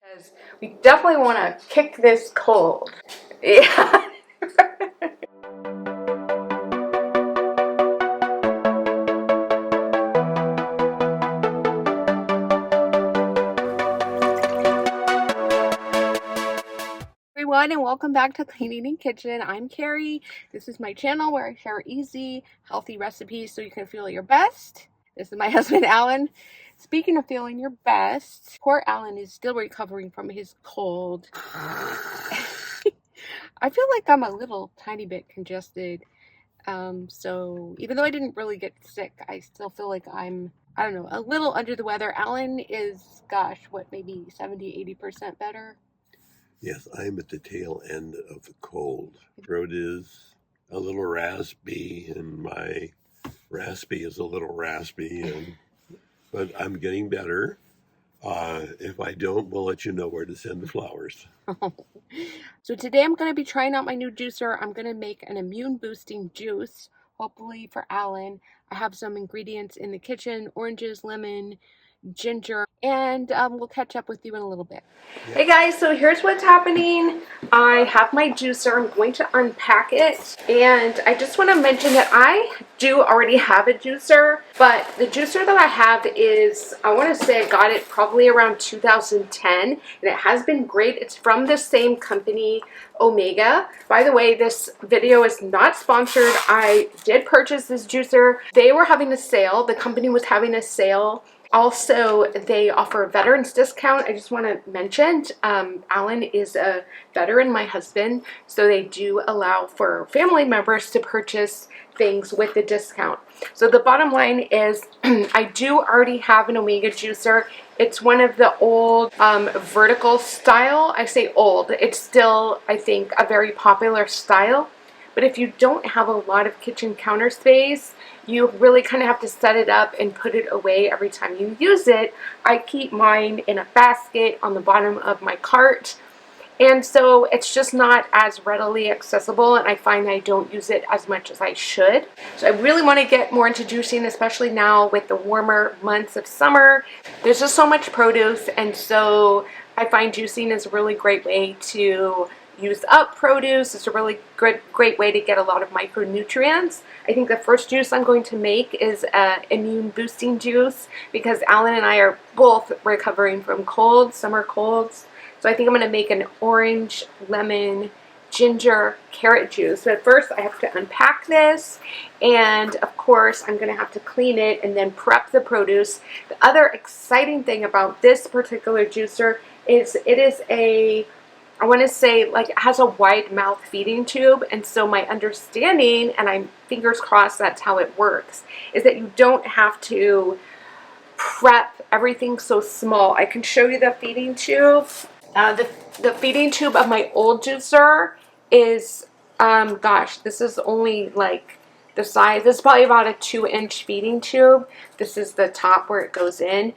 Because we definitely want to kick this cold. Yeah. Everyone, and welcome back to Clean Eating Kitchen. I'm Carrie. This is my channel where I share easy, healthy recipes so you can feel your best. This is my husband, Alan. Speaking of feeling your best, poor Alan is still recovering from his cold. I feel like I'm a little tiny bit congested. So even though I didn't really get sick, I still feel like I don't know, a little under the weather. Alan is, gosh, what, maybe 70-80% better? Yes, I'm at the tail end of the cold. Throat is a little raspy, and my raspy is a little raspy, but I'm getting better. If I don't, we'll let you know where to send the flowers. So today I'm going to be trying out my new juicer. I'm going to make an immune boosting juice, hopefully for Alan. I have some ingredients in the kitchen: oranges, lemon, ginger, and we'll catch up with you in a little bit. Hey guys, so here's what's happening. I have my juicer. I'm going to unpack it, and I just want to mention that I do already have a juicer, but the juicer that I have is, I want to say I got it probably around 2010, and it has been great. It's from the same company, Omega. By the way, this video is not sponsored. I did purchase this juicer. They were having a sale. The company was having a sale. Also, they offer a veterans discount. I just want to mention, Alan is a veteran, my husband, so they do allow for family members to purchase things with the discount. So the bottom line is I do already have an Omega juicer. It's one of the old vertical style. I say old. It's still, I think, a very popular style. But if you don't have a lot of kitchen counter space, you really kind of have to set it up and put it away every time you use it. I keep mine in a basket on the bottom of my cart. And so it's just not as readily accessible, and I find I don't use it as much as I should. So I really want to get more into juicing, especially now with the warmer months of summer. There's just so much produce, and so I find juicing is a really great way to use up produce. It's a really great way to get a lot of micronutrients. I think the first juice I'm going to make is an immune boosting juice because Alan and I are both recovering from colds, summer colds. So I think I'm going to make an orange, lemon, ginger, carrot juice. But first I have to unpack this, and of course I'm going to have to clean it and then prep the produce. The other exciting thing about this particular juicer is it is I want to say, like, it has a wide mouth feeding tube, and so my understanding, and I'm fingers crossed that's how it works, is that you don't have to prep everything so small. I can show you the feeding tube. The feeding tube of my old juicer is, gosh, this is only like the size. This is probably about a 2-inch feeding tube. This is the top where it goes in.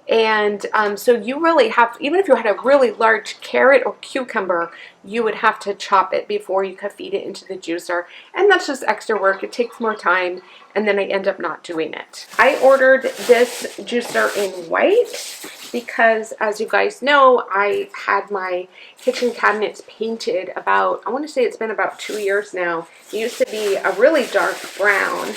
And so you really have, even if you had a really large carrot or cucumber, you would have to chop it before you could feed it into the juicer. And that's just extra work. It takes more time, and then I end up not doing it. I ordered this juicer in white because, as you guys know, I had my kitchen cabinets painted about, I want to say it's been about 2 years now. It used to be a really dark brown,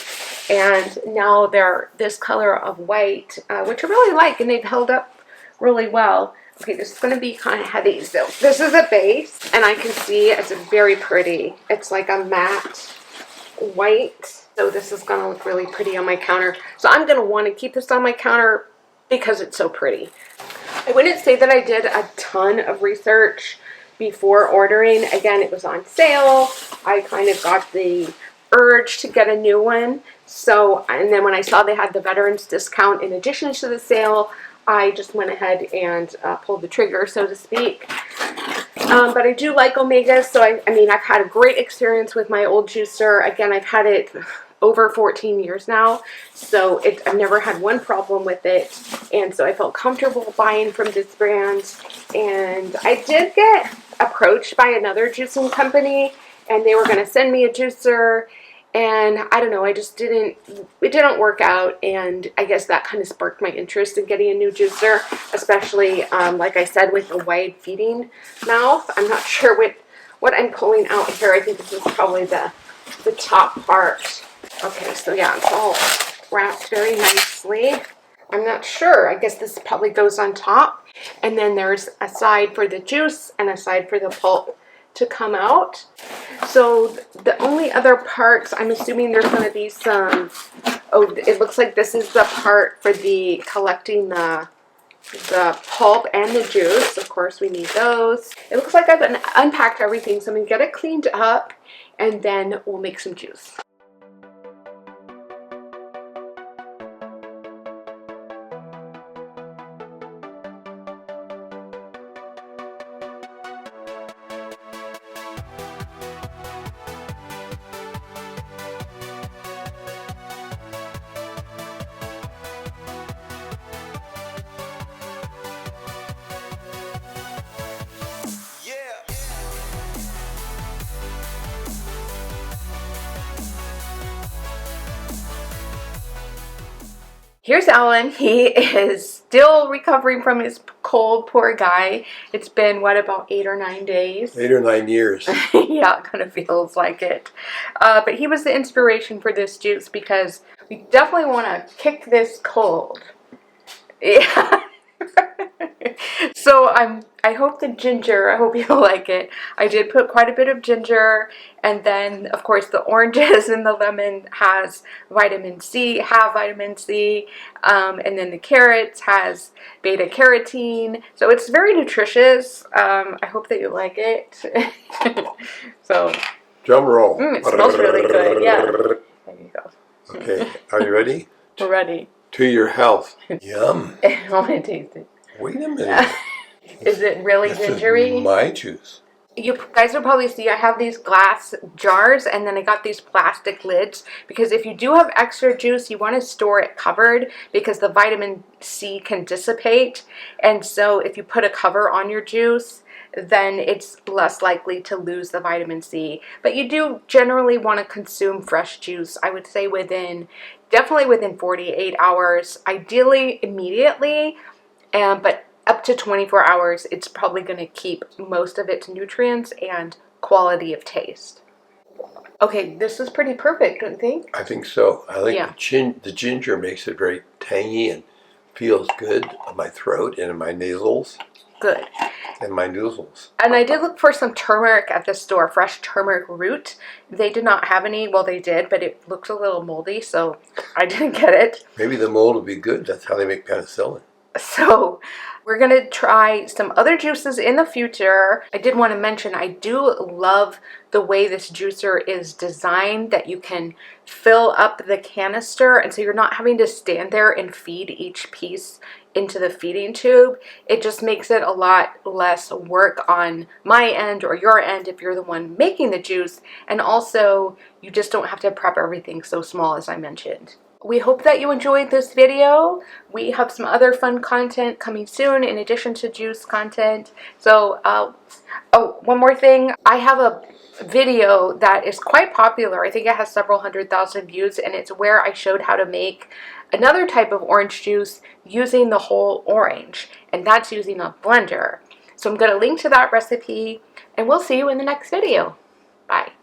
and now they're this color of white, which I really like, and they've held up really well. Okay, this is going to be kind of heavy. So this is a base, and I can see it's very pretty. It's like a matte white. So this is going to look really pretty on my counter. So I'm going to want to keep this on my counter because it's so pretty. I wouldn't say that I did a ton of research before ordering. Again, it was on sale. I kind of got the urge to get a new one. So, and then when I saw they had the veterans discount in addition to the sale, I just went ahead and pulled the trigger, so to speak. But I do like Omega, so I mean, I've had a great experience with my old juicer. Again, I've had it over 14 years now, so I've never had one problem with it, and so I felt comfortable buying from this brand. And I did get approached by another juicing company, and they were going to send me a juicer, and I don't know, it didn't work out, and I guess that kind of sparked my interest in getting a new juicer, especially, like I said, with a wide feeding mouth. I'm not sure what I'm pulling out here. I think this is probably the top part. Okay, so yeah, it's all wrapped very nicely. I'm not sure. I guess this probably goes on top. And then there's a side for the juice and a side for the pulp to come out. So the only other parts, I'm assuming there's going to be some, oh, it looks like this is the part for the collecting the pulp and the juice. Of course, we need those. It looks like I've unpacked everything, so I'm going to get it cleaned up, and then we'll make some juice. Here's Alan. He is still recovering from his cold, poor guy. It's been, what, about 8 or 9 days? 8 or 9 years. Yeah, it kind of feels like it. But he was the inspiration for this juice because we definitely want to kick this cold. Yeah. So I hope I hope you'll like it. I did put quite a bit of ginger, and then of course the oranges and the lemon have vitamin C, and then the carrots has beta carotene. So it's very nutritious. I hope that you like it. So drum roll. It smells really good. Yeah. There you go. Okay, are you ready? We're ready. To your health. Yum. I want to taste it. Wait a minute. Is it really gingery? Is my juice. You guys will probably see I have these glass jars, and then I got these plastic lids because if you do have extra juice, you want to store it covered because the vitamin C can dissipate. And so if you put a cover on your juice, then it's less likely to lose the vitamin C. But you do generally want to consume fresh juice, I would say definitely within 48 hours, ideally immediately, but up to 24 hours, it's probably going to keep most of its nutrients and quality of taste. Okay, this is pretty perfect, don't you think? I think so. I like the ginger makes it very tangy and feels good on my throat and in my nasals. Good. And my noozles. And I did look for some turmeric at the store, fresh turmeric root. They did not have any. Well, they did, but it looks a little moldy, so I didn't get it. Maybe the mold will be good. That's how they make penicillin. So we're going to try some other juices in the future. I did want to mention I do love the way this juicer is designed, that you can fill up the canister, and so you're not having to stand there and feed each piece into the feeding tube. It just makes it a lot less work on my end or your end if you're the one making the juice, and also you just don't have to prep everything so small, as I mentioned. We hope that you enjoyed this video. We have some other fun content coming soon in addition to juice content. So, oh, one more thing. I have a video that is quite popular. I think it has several 100,000 views, and it's where I showed how to make another type of orange juice using the whole orange, and that's using a blender. So I'm going to link to that recipe, and we'll see you in the next video. Bye.